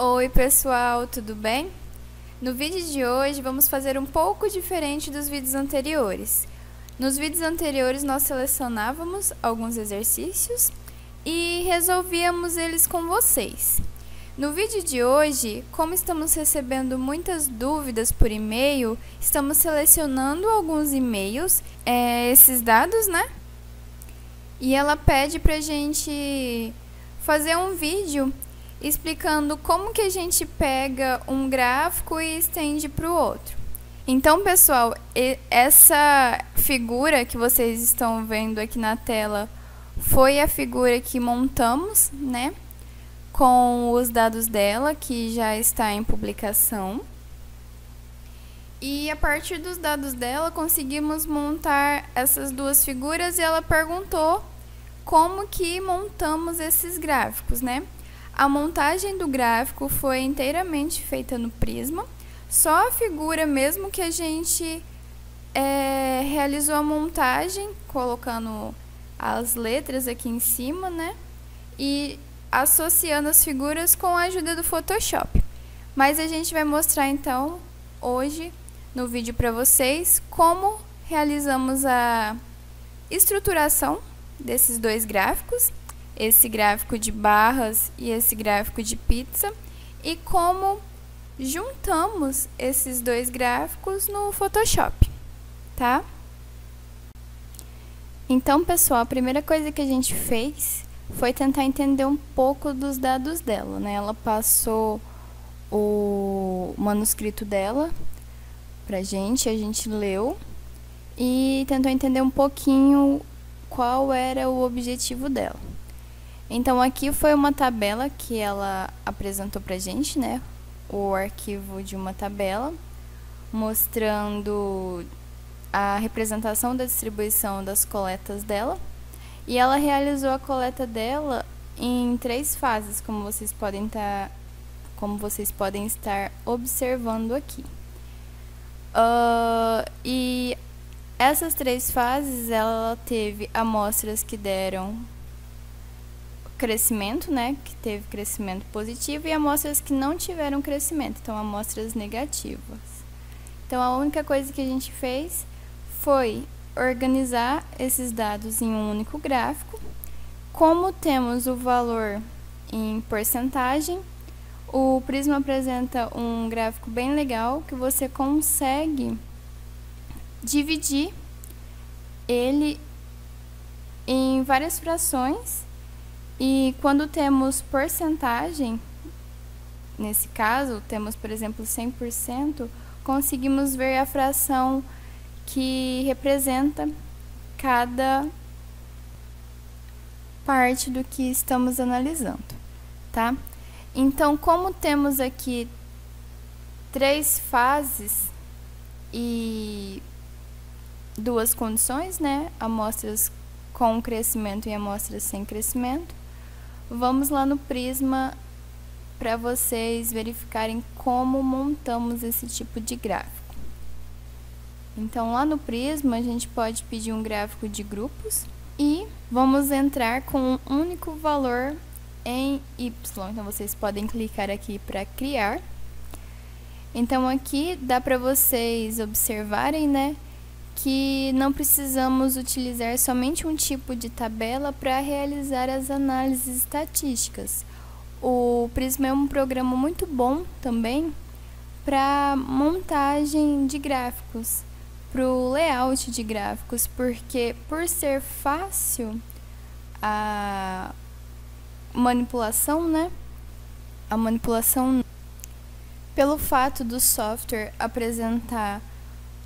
Oi pessoal, tudo bem? No vídeo de hoje vamos fazer um pouco diferente dos vídeos anteriores. Nos vídeos anteriores nós selecionávamos alguns exercícios e resolvíamos eles com vocês. No vídeo de hoje, como estamos recebendo muitas dúvidas por e-mail, estamos selecionando alguns e-mails, esses dados, né? E ela pede pra gente fazer um vídeo explicando como que a gente pega um gráfico e estende para o outro. Então, pessoal, essa figura que vocês estão vendo aqui na tela foi a figura que montamos, né? Com os dados dela, que já está em publicação. E a partir dos dados dela, conseguimos montar essas duas figuras e ela perguntou como que montamos esses gráficos, né? A montagem do gráfico foi inteiramente feita no Prisma, só a figura mesmo que a gente realizou a montagem, colocando as letras aqui em cima, né? E associando as figuras com a ajuda do Photoshop. Mas a gente vai mostrar então, hoje, no vídeo para vocês, como realizamos a estruturação desses dois gráficos, esse gráfico de barras e esse gráfico de pizza, e como juntamos esses dois gráficos no Photoshop, tá? Então, pessoal, a primeira coisa que a gente fez foi tentar entender um pouco dos dados dela, né? Ela passou o manuscrito dela pra gente, a gente leu e tentou entender um pouquinho qual era o objetivo dela. Então, aqui foi uma tabela que ela apresentou pra gente, né? O arquivo de uma tabela, mostrando a representação da distribuição das coletas dela. E ela realizou a coleta dela em 3 fases, como vocês podem estar observando aqui. E essas 3 fases, ela teve amostras que deram crescimento, né, que teve crescimento positivo, e amostras que não tiveram crescimento, então amostras negativas. Então a única coisa que a gente fez foi organizar esses dados em um único gráfico. Como temos o valor em porcentagem, o Prisma apresenta um gráfico bem legal que você consegue dividir ele em várias frações. E quando temos porcentagem, nesse caso, temos, por exemplo, 100%, conseguimos ver a fração que representa cada parte do que estamos analisando, tá? Então, como temos aqui 3 fases e 2 condições, né? Amostras com crescimento e amostras sem crescimento, vamos lá no Prisma para vocês verificarem como montamos esse tipo de gráfico. Então, lá no Prisma, a gente pode pedir um gráfico de grupos e vamos entrar com um único valor em Y. Então, vocês podem clicar aqui para criar. Então, aqui dá para vocês observarem, né, que não precisamos utilizar somente um tipo de tabela para realizar as análises estatísticas. O Prisma é um programa muito bom também para montagem de gráficos, para o layout de gráficos, porque por ser fácil a manipulação, né? A manipulação, pelo fato do software apresentar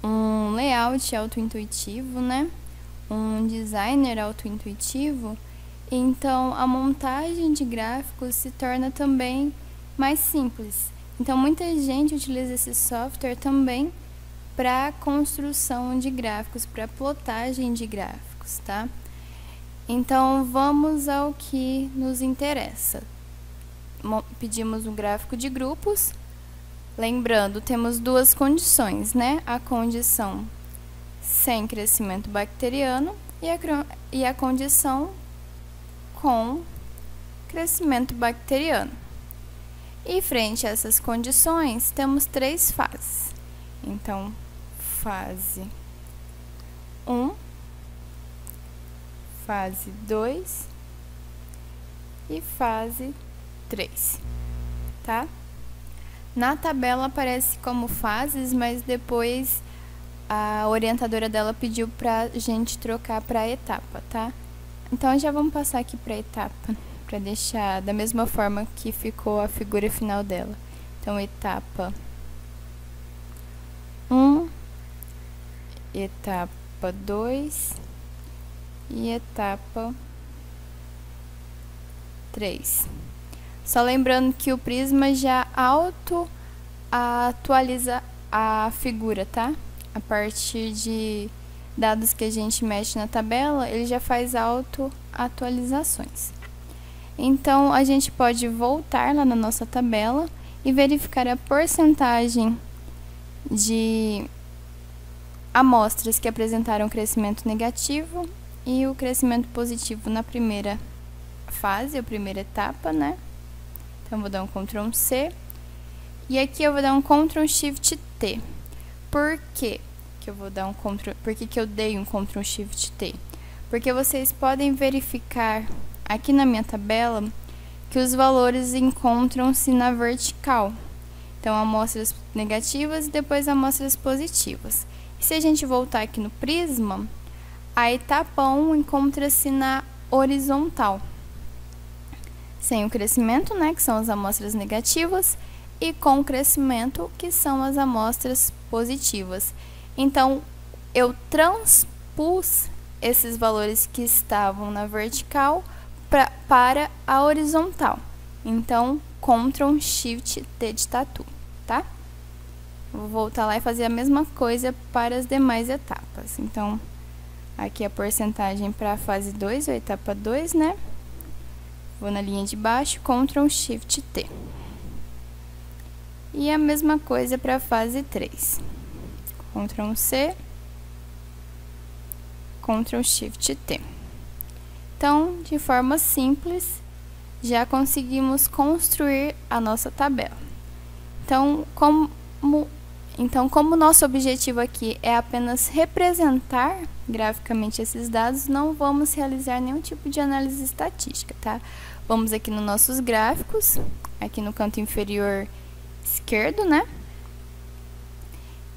um layout auto-intuitivo, né? Um designer auto-intuitivo, então a montagem de gráficos se torna também mais simples. Então muita gente utiliza esse software também para construção de gráficos, para plotagem de gráficos, tá? Então vamos ao que nos interessa. Pedimos um gráfico de grupos. Lembrando, temos 2 condições, né? A condição sem crescimento bacteriano e a condição com crescimento bacteriano. E frente a essas condições, temos 3 fases. Então, fase 1, fase 2 e fase 3, tá? Na tabela aparece como fases, mas depois a orientadora dela pediu pra gente trocar para etapa, tá? Então, já vamos passar aqui para etapa, para deixar da mesma forma que ficou a figura final dela. Então, etapa 1, etapa 2 e etapa 3. Só lembrando que o Prisma já atualiza a figura, tá? A partir de dados que a gente mexe na tabela, ele já faz atualizações. Então, a gente pode voltar lá na nossa tabela e verificar a porcentagem de amostras que apresentaram crescimento negativo e o crescimento positivo na primeira fase, a primeira etapa, né? Então, vou dar um Ctrl C. E aqui eu vou dar um Ctrl Shift T. Por quê que eu vou dar um Ctrl... Por que eu dei um Ctrl Shift T? Porque vocês podem verificar aqui na minha tabela que os valores encontram-se na vertical. Então, amostras negativas e depois amostras positivas. E se a gente voltar aqui no Prisma, a etapa 1 encontra-se na horizontal, sem o crescimento, né, que são as amostras negativas, e com o crescimento, que são as amostras positivas. Então, eu transpus esses valores que estavam na vertical para a horizontal. Então, Ctrl Shift T de tatu, tá? Vou voltar lá e fazer a mesma coisa para as demais etapas. Então, aqui a porcentagem para a fase 2, ou etapa 2, né? Vou na linha de baixo, Ctrl Shift T. E a mesma coisa para a fase 3. Ctrl C, Ctrl Shift T. Então, de forma simples, já conseguimos construir a nossa tabela. Então, como nosso objetivo aqui é apenas representar graficamente esses dados, não vamos realizar nenhum tipo de análise estatística, tá? Vamos aqui nos nossos gráficos, aqui no canto inferior esquerdo, né?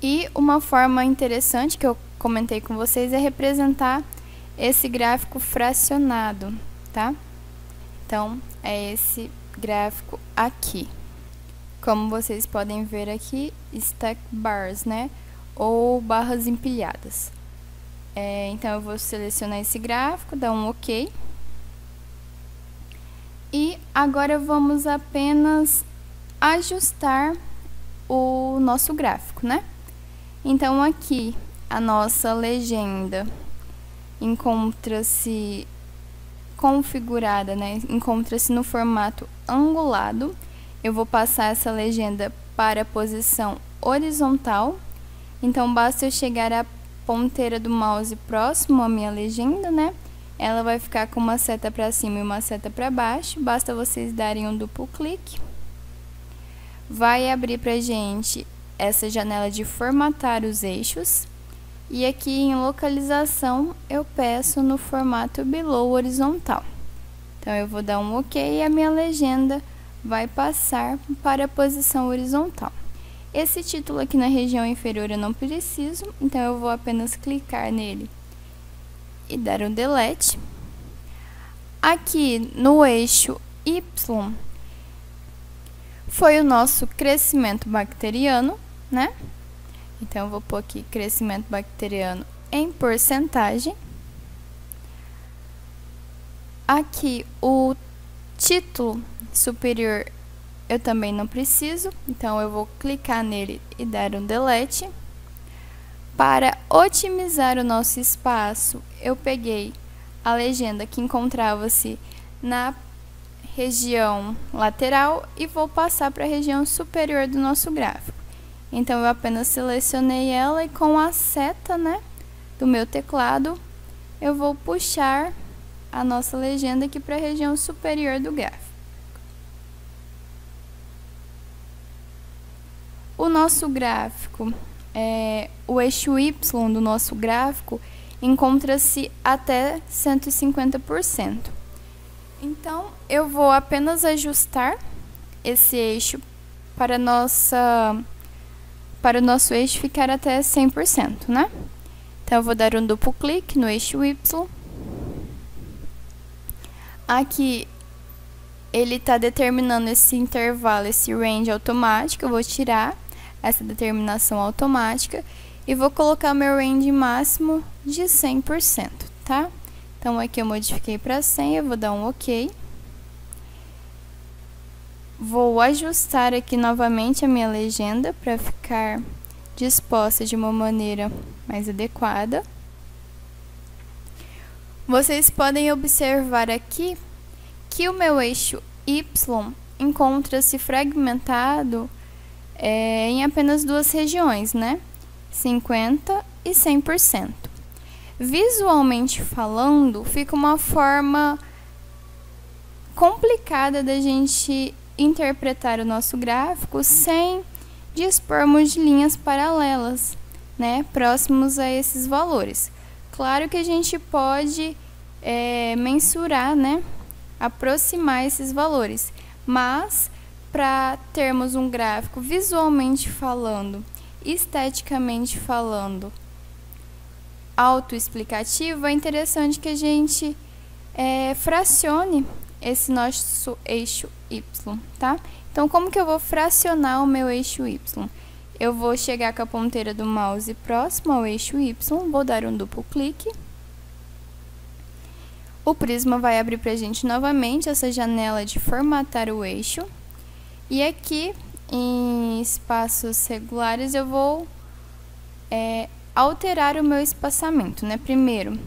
E uma forma interessante que eu comentei com vocês é representar esse gráfico fracionado, tá? Então, é esse gráfico aqui. Como vocês podem ver aqui, stack bars, né? Ou barras empilhadas. Então, eu vou selecionar esse gráfico, dar um OK. E agora vamos apenas ajustar o nosso gráfico, né? Então, aqui a nossa legenda encontra-se configurada, né? Encontra-se no formato angulado. Eu vou passar essa legenda para a posição horizontal. Então, basta eu chegar a ponteira do mouse próximo à minha legenda, né? Ela vai ficar com uma seta para cima e uma seta para baixo. Basta vocês darem um duplo clique. Vai abrir pra gente essa janela de formatar os eixos. E aqui em localização eu peço no formato below horizontal. Então, eu vou dar um OK e a minha legenda vai passar para a posição horizontal. Esse título aqui na região inferior eu não preciso, então eu vou apenas clicar nele e dar um delete. Aqui no eixo Y foi o nosso crescimento bacteriano, né? Então, eu vou pôr aqui crescimento bacteriano em porcentagem. Aqui o título superior eu também não preciso, então eu vou clicar nele e dar um delete. Para otimizar o nosso espaço, eu peguei a legenda que encontrava-se na região lateral e vou passar para a região superior do nosso gráfico. Então, eu apenas selecionei ela e com a seta, né, do meu teclado, eu vou puxar a nossa legenda aqui para a região superior do gráfico. o nosso gráfico, o eixo Y do nosso gráfico encontra-se até 150%. Então, eu vou apenas ajustar esse eixo para o nosso eixo ficar até 100%, né? Então, eu vou dar um duplo clique no eixo Y. Aqui, ele está determinando esse intervalo, esse range automático. Eu vou tirar essa determinação automática e vou colocar meu range máximo de 100%, tá? Então, aqui eu modifiquei para 100, eu vou dar um OK. Vou ajustar aqui novamente a minha legenda para ficar disposta de uma maneira mais adequada. Vocês podem observar aqui que o meu eixo Y encontra-se fragmentado em apenas duas regiões, né? 50% e 100%. Visualmente falando, fica uma forma complicada da gente interpretar o nosso gráfico sem dispormos de linhas paralelas, né, próximos a esses valores. Claro que a gente pode mensurar, né, aproximar esses valores, mas para termos um gráfico visualmente falando, esteticamente falando, autoexplicativo, é interessante que a gente fracione esse nosso eixo Y, tá? Então, como que eu vou fracionar o meu eixo Y? Eu vou chegar com a ponteira do mouse próximo ao eixo Y, vou dar um duplo clique. O Prisma vai abrir para a gente novamente essa janela de formatar o eixo. E aqui, em espaços regulares, eu vou alterar o meu espaçamento, né? Primeiro,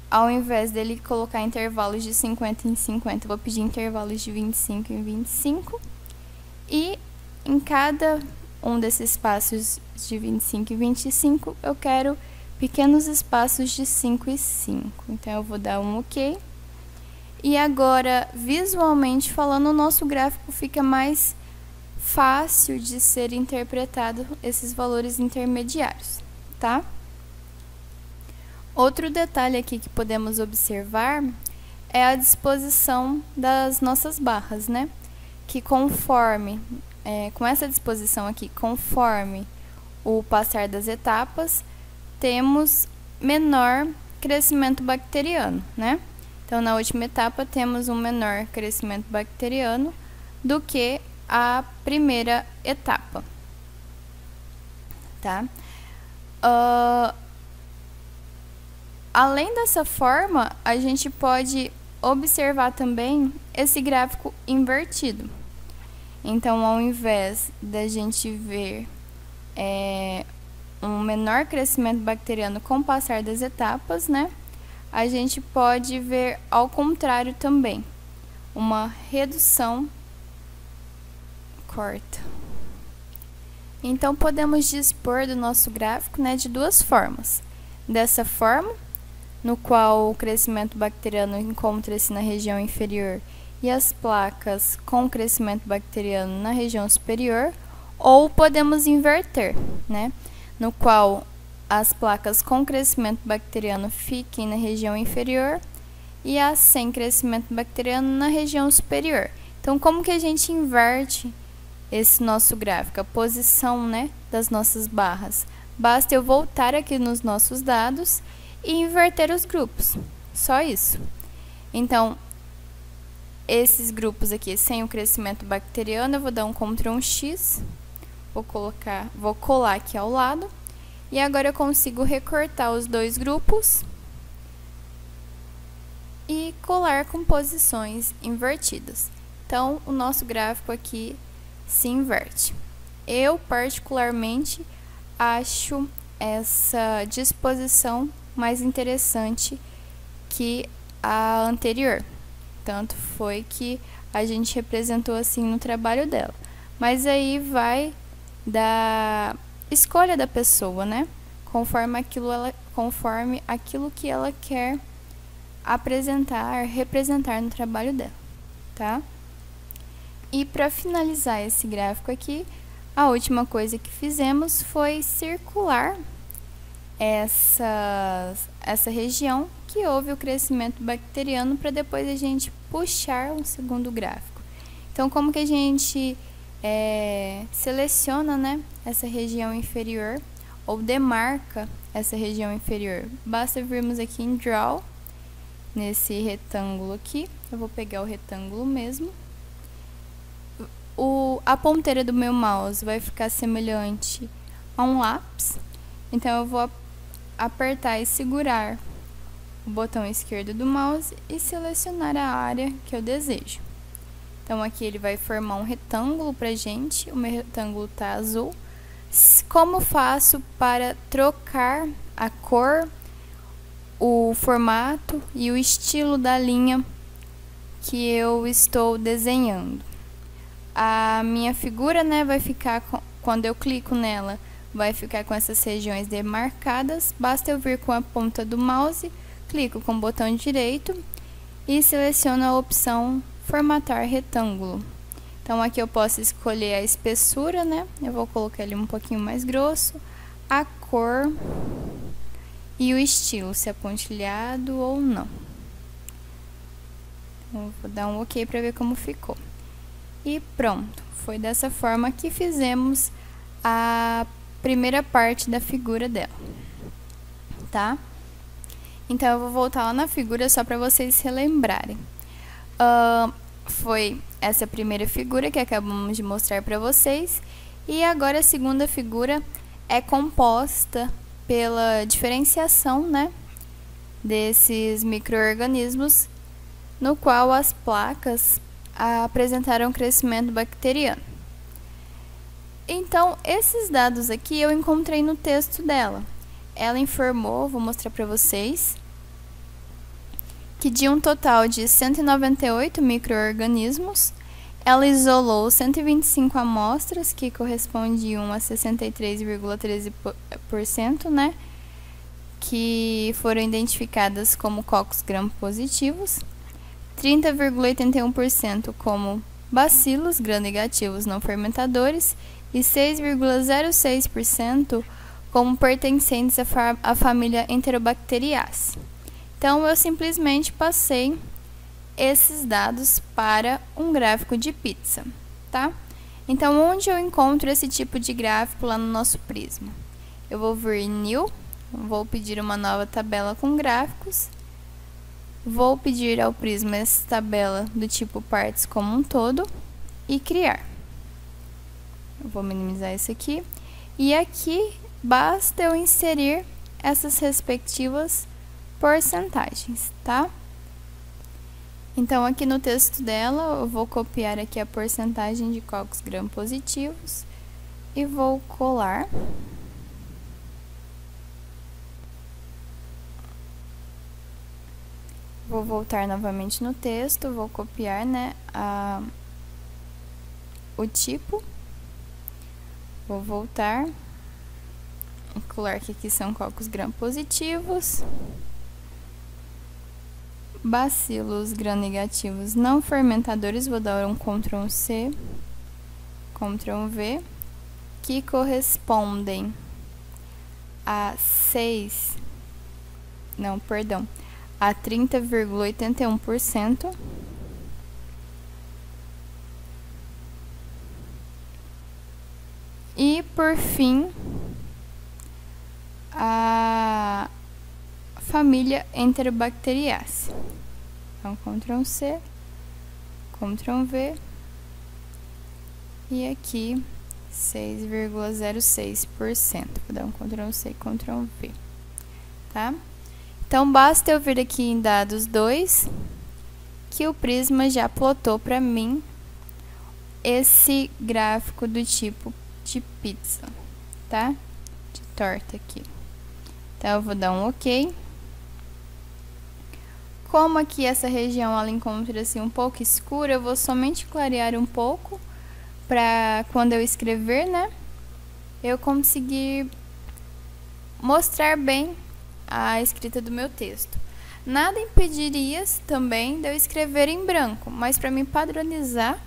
ao invés dele colocar intervalos de 50 em 50, eu vou pedir intervalos de 25 em 25. E em cada um desses espaços de 25 e 25, eu quero pequenos espaços de 5 e 5. Então, eu vou dar um OK. E agora, visualmente falando, o nosso gráfico fica mais fácil de ser interpretado, esses valores intermediários, tá? Outro detalhe aqui que podemos observar é a disposição das nossas barras, né? Que conforme, com essa disposição aqui, conforme o passar das etapas, temos menor crescimento bacteriano, né? Então, na última etapa, temos um menor crescimento bacteriano do que a primeira etapa, tá? Além dessa forma, a gente pode observar também esse gráfico invertido. Então, ao invés da gente ver um menor crescimento bacteriano com o passar das etapas, né, a gente pode ver ao contrário também, uma redução. Corta. Então, podemos dispor do nosso gráfico, né, de duas formas. Dessa forma, no qual o crescimento bacteriano encontra-se na região inferior e as placas com crescimento bacteriano na região superior, ou podemos inverter, né, no qual as placas com crescimento bacteriano fiquem na região inferior e as sem crescimento bacteriano na região superior. Então, como que a gente inverte esse nosso gráfico, a posição, né, das nossas barras? Basta eu voltar aqui nos nossos dados e inverter os grupos, só isso. Então, esses grupos aqui sem o crescimento bacteriano, eu vou dar um Ctrl X, vou colar aqui ao lado, e agora eu consigo recortar os dois grupos e colar com posições invertidas. Então, o nosso gráfico aqui se inverte. Eu, particularmente, acho essa disposição mais interessante que a anterior. Tanto foi que a gente representou assim no trabalho dela. Mas aí vai da escolha da pessoa, né? Conforme aquilo que ela quer apresentar, representar no trabalho dela, tá? E para finalizar esse gráfico aqui, a última coisa que fizemos foi circular essa região que houve o crescimento bacteriano para depois a gente puxar um segundo gráfico. Então, como que a gente seleciona, né, essa região inferior ou demarca essa região inferior? Basta virmos aqui em Draw, nesse retângulo aqui. Eu vou pegar o retângulo mesmo. A ponteira do meu mouse vai ficar semelhante a um lápis. Então, eu vou apertar e segurar o botão esquerdo do mouse e selecionar a área que eu desejo. Então, aqui ele vai formar um retângulo pra gente. O meu retângulo tá azul. Como faço para trocar a cor, o formato e o estilo da linha que eu estou desenhando? A minha figura, né, vai ficar, quando eu clico nela, vai ficar com essas regiões demarcadas. Basta eu vir com a ponta do mouse, clico com o botão direito e seleciono a opção formatar retângulo. Então, aqui eu posso escolher a espessura, né? Eu vou colocar ele um pouquinho mais grosso, a cor e o estilo, se é pontilhado ou não. Então, vou dar um OK para ver como ficou. E pronto, foi dessa forma que fizemos a primeira parte da figura dela, tá? Então, eu vou voltar lá na figura só para vocês relembrarem. Foi essa primeira figura que acabamos de mostrar para vocês. E agora a segunda figura é composta pela diferenciação, né, desses micro-organismos, no qual as placas apresentaram crescimento bacteriano. Então, esses dados aqui eu encontrei no texto dela. Ela informou, vou mostrar para vocês, que de um total de 198 micro-organismos, ela isolou 125 amostras, que correspondiam a 63,13%, né, que foram identificadas como cocos gram-positivos, 30,81% como bacilos gram-negativos não fermentadores e 6,06% como pertencentes à família Enterobacteriaceae. Então, eu simplesmente passei esses dados para um gráfico de pizza, tá? Então, onde eu encontro esse tipo de gráfico lá no nosso Prisma? Eu vou vir em New, vou pedir uma nova tabela com gráficos, vou pedir ao Prisma essa tabela do tipo partes como um todo e criar. Eu vou minimizar isso aqui. E aqui, basta eu inserir essas respectivas porcentagens, tá? Então, aqui no texto dela, eu vou copiar aqui a porcentagem de cocos gram-positivos e vou colar. Vou voltar novamente no texto, vou copiar, né, o tipo. Vou voltar. Vou colar que aqui são cocos gram-positivos. Bacilos gram-negativos não fermentadores, vou dar um Ctrl+C, Ctrl+V, que correspondem a 30,81%. E, por fim, a família Enterobacteriaceae. Então, Ctrl+C, Ctrl+V e aqui 6,06%. Vou dar um Ctrl+C, Ctrl+V, tá? Então, basta eu vir aqui em dados 2, que o Prisma já plotou para mim esse gráfico do tipo de pizza, tá? De torta aqui. Então, eu vou dar um OK. Como aqui essa região ela encontra-se um pouco escura, eu vou somente clarear um pouco para quando eu escrever, né, eu conseguir mostrar bem a escrita do meu texto. Nada impediria também de eu escrever em branco, mas para me padronizar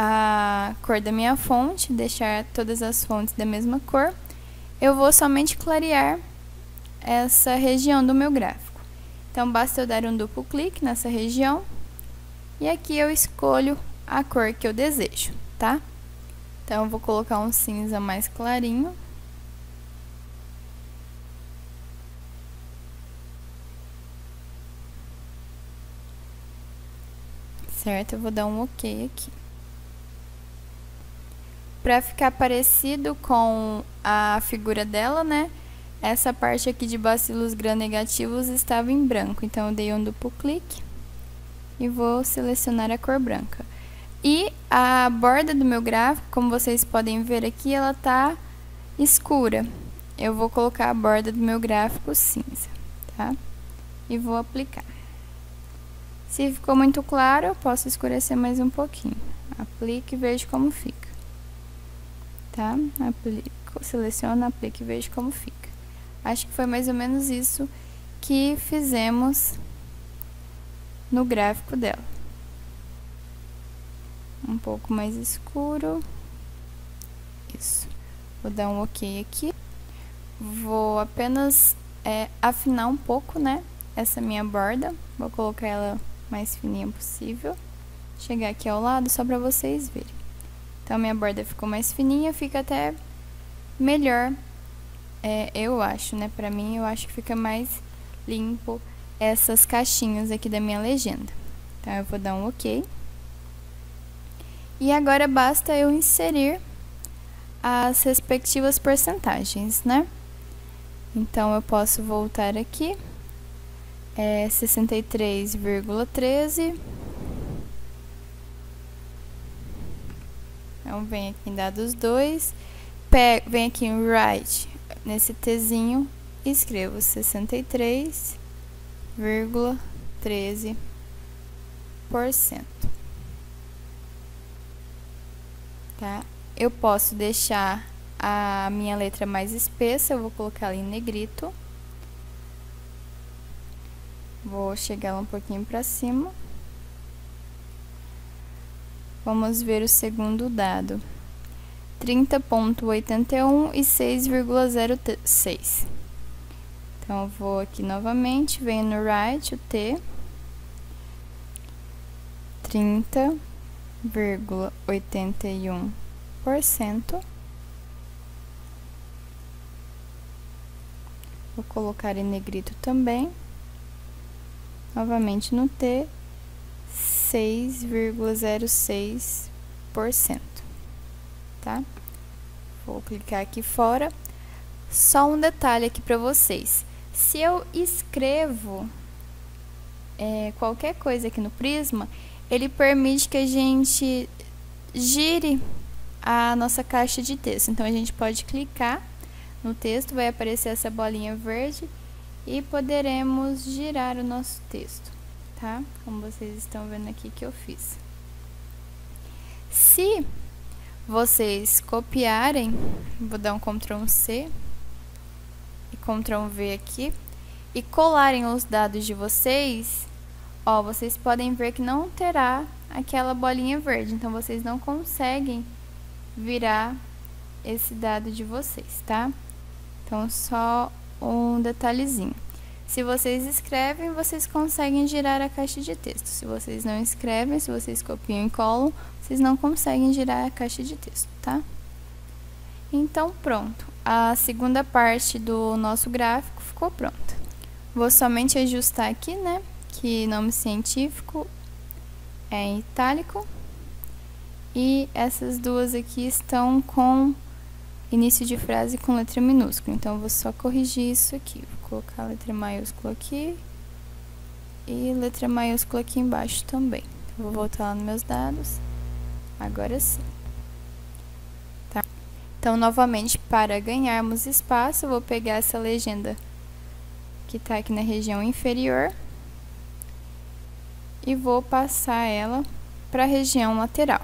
a cor da minha fonte, deixar todas as fontes da mesma cor, eu vou somente clarear essa região do meu gráfico. Então, basta eu dar um duplo clique nessa região e aqui eu escolho a cor que eu desejo, tá? Então, eu vou colocar um cinza mais clarinho. Certo? Eu vou dar um OK aqui. Para ficar parecido com a figura dela, né? Essa parte aqui de bacilos gram-negativos estava em branco, então eu dei um duplo clique e vou selecionar a cor branca. E a borda do meu gráfico, como vocês podem ver aqui, ela tá escura. Eu vou colocar a borda do meu gráfico cinza, tá? E vou aplicar. Se ficou muito claro, eu posso escurecer mais um pouquinho. Aplique e veja como fica. Tá? Aplico, seleciono, aplique e veja como fica. Acho que foi mais ou menos isso que fizemos no gráfico dela. Um pouco mais escuro. Isso. Vou dar um OK aqui. Vou apenas afinar um pouco, né? Essa minha borda. Vou colocar ela mais fininha possível. Chegar aqui ao lado só para vocês verem. Então, minha borda ficou mais fininha, fica até melhor. Eu acho, né? Pra mim, eu acho que fica mais limpo essas caixinhas aqui da minha legenda. Então, eu vou dar um OK. E agora basta eu inserir as respectivas porcentagens, né? Então, eu posso voltar aqui. 63,13. Então, vem aqui em dados 2. Vem aqui em write, nesse Tzinho, e escrevo 63,13%. Tá? Eu posso deixar a minha letra mais espessa, eu vou colocar ela em negrito. Vou chegar ela um pouquinho para cima. Vamos ver o segundo dado. 30,81 e 6,06. Então, eu vou aqui novamente, venho no write, o T. 30,81%. Vou colocar em negrito também. Novamente no T. 6,06%, tá? Vou clicar aqui fora. Só um detalhe aqui para vocês. Se eu escrevo qualquer coisa aqui no Prisma, ele permite que a gente gire a nossa caixa de texto. Então, a gente pode clicar no texto, vai aparecer essa bolinha verde e poderemos girar o nosso texto. Tá? Como vocês estão vendo aqui que eu fiz. Se vocês copiarem, vou dar um Ctrl+C e Ctrl+V aqui, e colarem os dados de vocês, ó, vocês podem ver que não terá aquela bolinha verde, então vocês não conseguem virar esse dado de vocês, tá? Então, só um detalhezinho. Se vocês escrevem, vocês conseguem girar a caixa de texto. Se vocês não escrevem, se vocês copiam e colam, vocês não conseguem girar a caixa de texto, tá? Então, pronto. A segunda parte do nosso gráfico ficou pronta. Vou somente ajustar aqui, né? Que nome científico é em itálico. E essas duas aqui estão com início de frase com letra minúscula. Então, eu vou só corrigir isso aqui. Vou colocar a letra maiúscula aqui e letra maiúscula aqui embaixo também. Vou voltar lá nos meus dados. Agora sim. Tá? Então, novamente, para ganharmos espaço, eu vou pegar essa legenda que está aqui na região inferior e vou passar ela para a região lateral.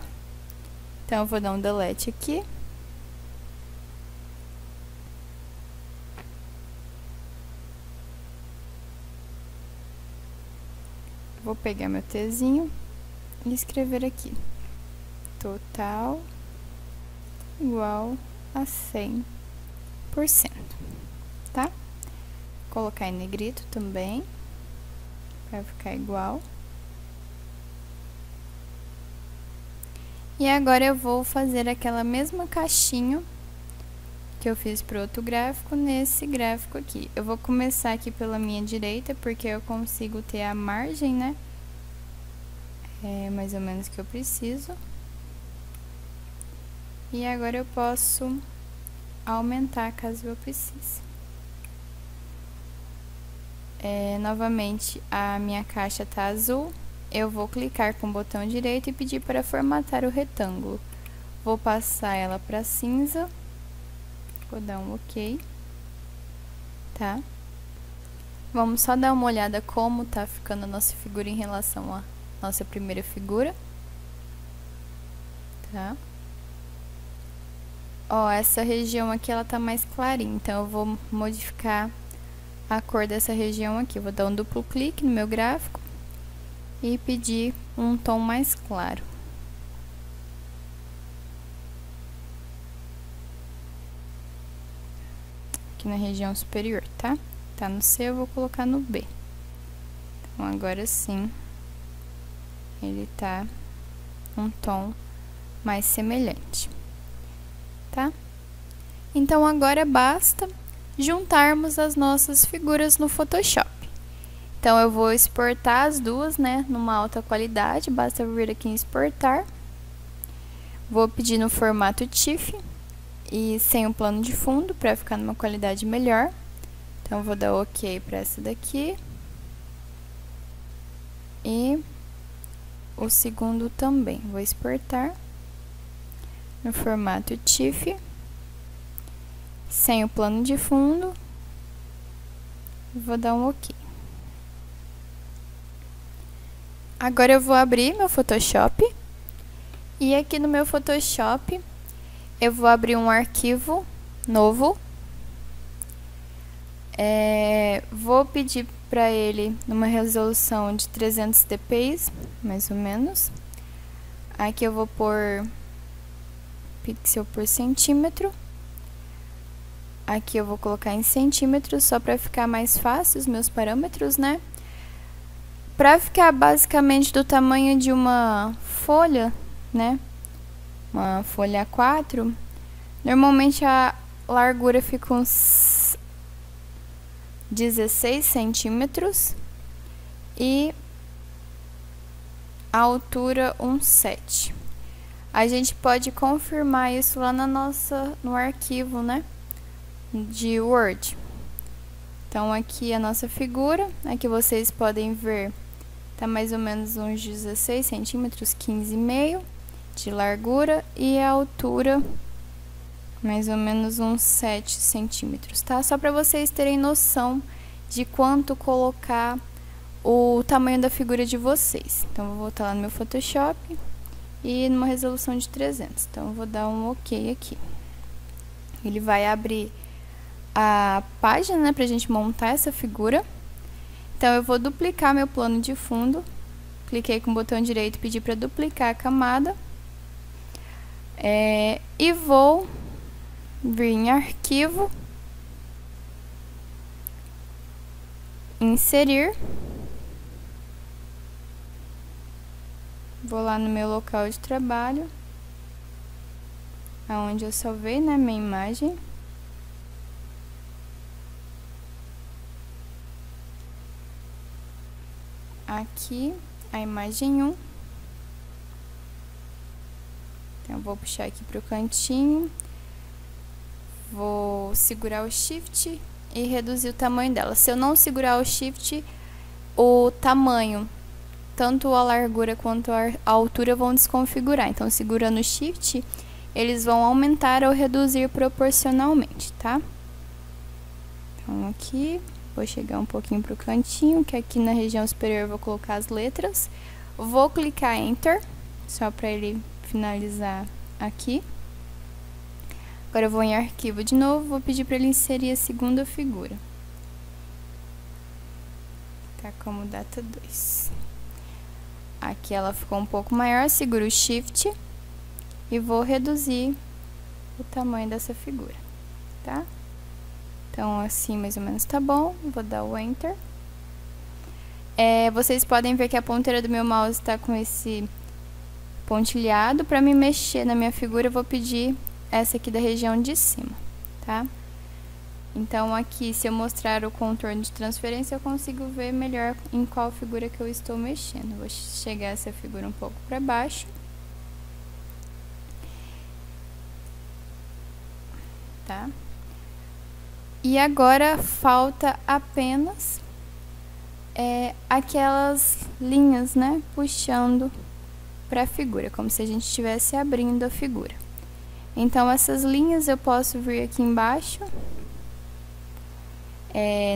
Então, eu vou dar um delete aqui. Vou pegar meu Tzinho e escrever aqui. total igual a 100%, tá? Colocar em negrito também, para ficar igual. E agora eu vou fazer aquela mesma caixinha que eu fiz para outro gráfico, nesse gráfico aqui. Eu vou começar aqui pela minha direita, porque eu consigo ter a margem, né? É mais ou menos que eu preciso. E agora eu posso aumentar caso eu precise. Novamente, a minha caixa tá azul. Eu vou clicar com o botão direito e pedir para formatar o retângulo. Vou passar ela para cinza. Vou dar um OK. Tá? Vamos só dar uma olhada como tá ficando a nossa figura em relação à nossa primeira figura. Tá? Ó, essa região aqui ela tá mais clarinha, então eu vou modificar a cor dessa região aqui. Vou dar um duplo clique no meu gráfico e pedir um tom mais claro. Aqui na região superior, tá? Tá no C, eu vou colocar no B. Então, agora sim, ele tá um tom mais semelhante, tá? Então, agora basta juntarmos as nossas figuras no Photoshop. Então, eu vou exportar as duas, né, numa alta qualidade. Basta vir aqui em exportar. Vou pedir no formato TIFF e sem o plano de fundo, para ficar numa qualidade melhor. Então, vou dar OK para essa daqui. E o segundo também. Vou exportar no formato TIFF, sem o plano de fundo. Vou dar um OK. Agora eu vou abrir meu Photoshop. E aqui no meu Photoshop, eu vou abrir um arquivo novo. Vou pedir para ele numa resolução de 300 dpi, mais ou menos. Aqui eu vou pôr pixel por centímetro. Aqui eu vou colocar em centímetros, só para ficar mais fácil os meus parâmetros, né? Para ficar basicamente do tamanho de uma folha, né? Uma folha A4, normalmente a largura fica uns 16 centímetros e a altura uns 7. A gente pode confirmar isso lá no arquivo, né? De Word. Então, aqui a nossa figura, aqui vocês podem ver, tá mais ou menos uns 16 centímetros, 15,5 de largura, e a altura mais ou menos uns 7 centímetros, tá? Só para vocês terem noção de quanto colocar o tamanho da figura de vocês. Então, vou voltar lá no meu Photoshop e numa resolução de 300. Então, eu vou dar um OK aqui. Ele vai abrir a página, né, pra gente montar essa figura. Então, eu vou duplicar meu plano de fundo. Cliquei com o botão direito e pedi para duplicar a camada. E vou vir em arquivo, inserir. Vou lá no meu local de trabalho, aonde eu salvei, né, minha imagem. Aqui, a imagem 1. Então, eu vou puxar aqui para o cantinho. Vou segurar o Shift e reduzir o tamanho dela. Se eu não segurar o Shift, o tamanho, tanto a largura quanto a altura, vão desconfigurar. Então, segurando o Shift, eles vão aumentar ou reduzir proporcionalmente, tá? Então, aqui, vou chegar um pouquinho pro cantinho, que aqui na região superior eu vou colocar as letras. Vou clicar Enter, só para ele finalizar aqui. Agora eu vou em arquivo de novo, vou pedir para ele inserir a segunda figura. Tá como data 2. Aqui ela ficou um pouco maior, seguro o Shift e vou reduzir o tamanho dessa figura, tá? Então, assim mais ou menos tá bom. Vou dar o Enter. Vocês podem ver que a ponteira do meu mouse está com esse pontilhado. Para me mexer na minha figura, eu vou pedir essa aqui da região de cima, tá? Então, aqui, se eu mostrar o contorno de transferência, eu consigo ver melhor em qual figura que eu estou mexendo. Vou chegar essa figura um pouco para baixo. Tá? E agora, falta apenas aquelas linhas, né? Puxando para a figura, como se a gente estivesse abrindo a figura. Então, essas linhas eu posso vir aqui embaixo.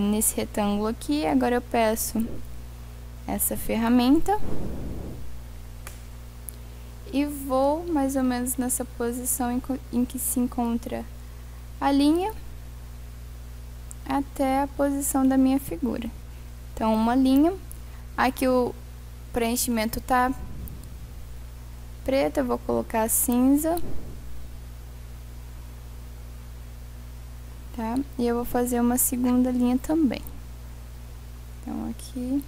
Nesse retângulo aqui, agora eu peço essa ferramenta e vou mais ou menos nessa posição em que se encontra a linha até a posição da minha figura. Então, uma linha, aqui o preenchimento tá preto, eu vou colocar cinza. Tá? E eu vou fazer uma segunda linha também. Então, aqui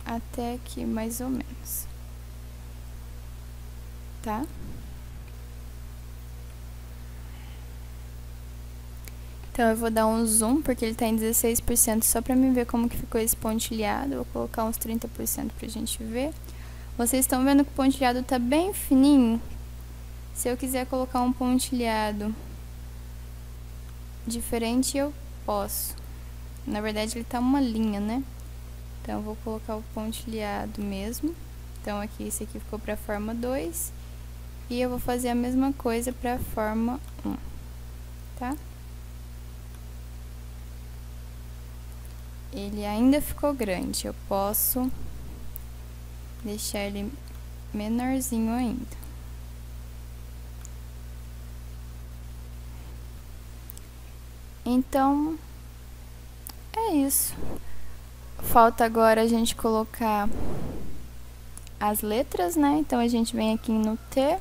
até aqui, mais ou menos. Tá? Então, eu vou dar um zoom, porque ele tá em 16%, só pra mim ver como que ficou esse pontilhado. Eu vou colocar uns 30% pra gente ver. Vocês estão vendo que o pontilhado tá bem fininho? Se eu quiser colocar um pontilhado diferente, eu posso. Na verdade, ele tá uma linha, né? Então, eu vou colocar o pontilhado mesmo. Então, aqui, esse aqui ficou pra forma 2. E eu vou fazer a mesma coisa pra forma 1, tá? Ele ainda ficou grande. Eu posso deixar ele menorzinho ainda. Então, é isso. Falta agora a gente colocar as letras, né? Então, a gente vem aqui no T.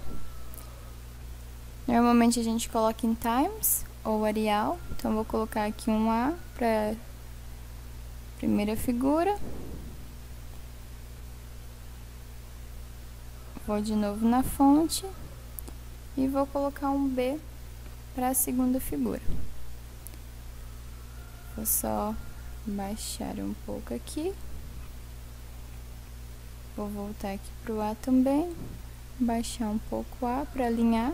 Normalmente, a gente coloca em Times ou Arial. Então, eu vou colocar aqui um A para primeira figura. Vou de novo na fonte. E vou colocar um B para a segunda figura. Vou só baixar um pouco aqui. Vou voltar aqui para o A também. Baixar um pouco o A para alinhar.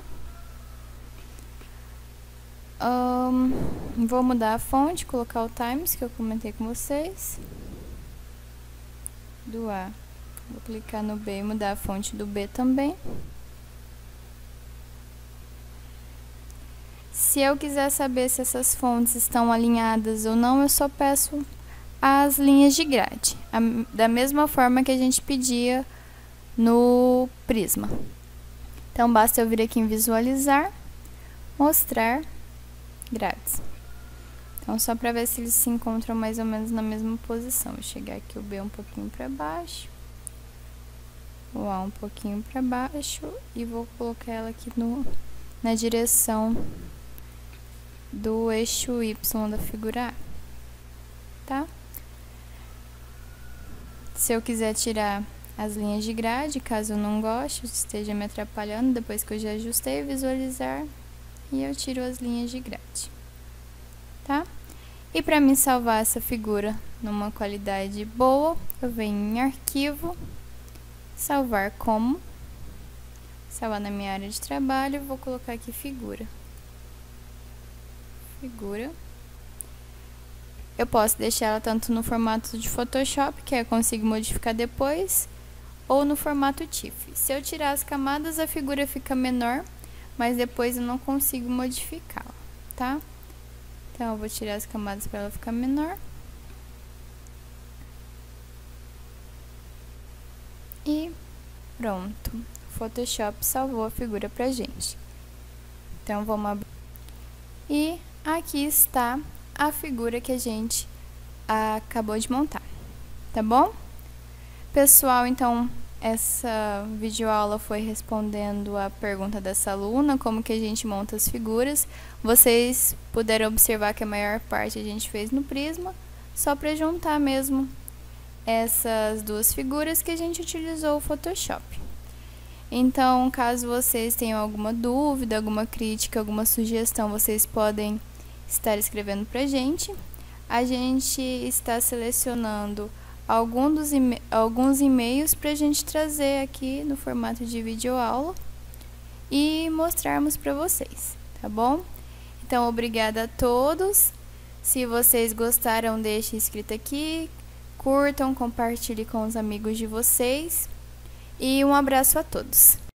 Vou mudar a fonte, colocar o Times, que eu comentei com vocês. Do A. Vou clicar no B e mudar a fonte do B também. Se eu quiser saber se essas fontes estão alinhadas ou não, eu só peço as linhas de grade, da mesma forma que a gente pedia no Prisma. Então, basta eu vir aqui em Visualizar, Mostrar grades. Então, só para ver se eles se encontram mais ou menos na mesma posição. Vou chegar aqui o B um pouquinho para baixo, o A um pouquinho para baixo e vou colocar ela aqui na direção do eixo Y da figura A, tá? Se eu quiser tirar as linhas de grade, caso eu não goste, esteja me atrapalhando, depois que eu já ajustei, visualizar, e eu tiro as linhas de grade, tá? E para mim salvar essa figura numa qualidade boa, eu venho em Arquivo, Salvar como, salvar na minha área de trabalho, vou colocar aqui Figura. Eu posso deixar ela tanto no formato de Photoshop, que eu consigo modificar depois, ou no formato TIFF. Se eu tirar as camadas, a figura fica menor, mas depois eu não consigo modificá-la, tá? Então, eu vou tirar as camadas para ela ficar menor. E pronto. O Photoshop salvou a figura pra gente. Então, vamos abrir. E aqui está a figura que a gente acabou de montar, tá bom? Pessoal, então, essa videoaula foi respondendo a pergunta dessa aluna, como que a gente monta as figuras. Vocês puderam observar que a maior parte a gente fez no Prisma, só para juntar mesmo essas duas figuras que a gente utilizou o Photoshop. Então, caso vocês tenham alguma dúvida, alguma crítica, alguma sugestão, vocês podem estar escrevendo pra gente. A gente está selecionando alguns e-mails para a gente trazer aqui no formato de videoaula e mostrarmos para vocês, tá bom? Então, obrigada a todos. Se vocês gostaram, deixem inscrito aqui, curtam, compartilhem com os amigos de vocês e um abraço a todos.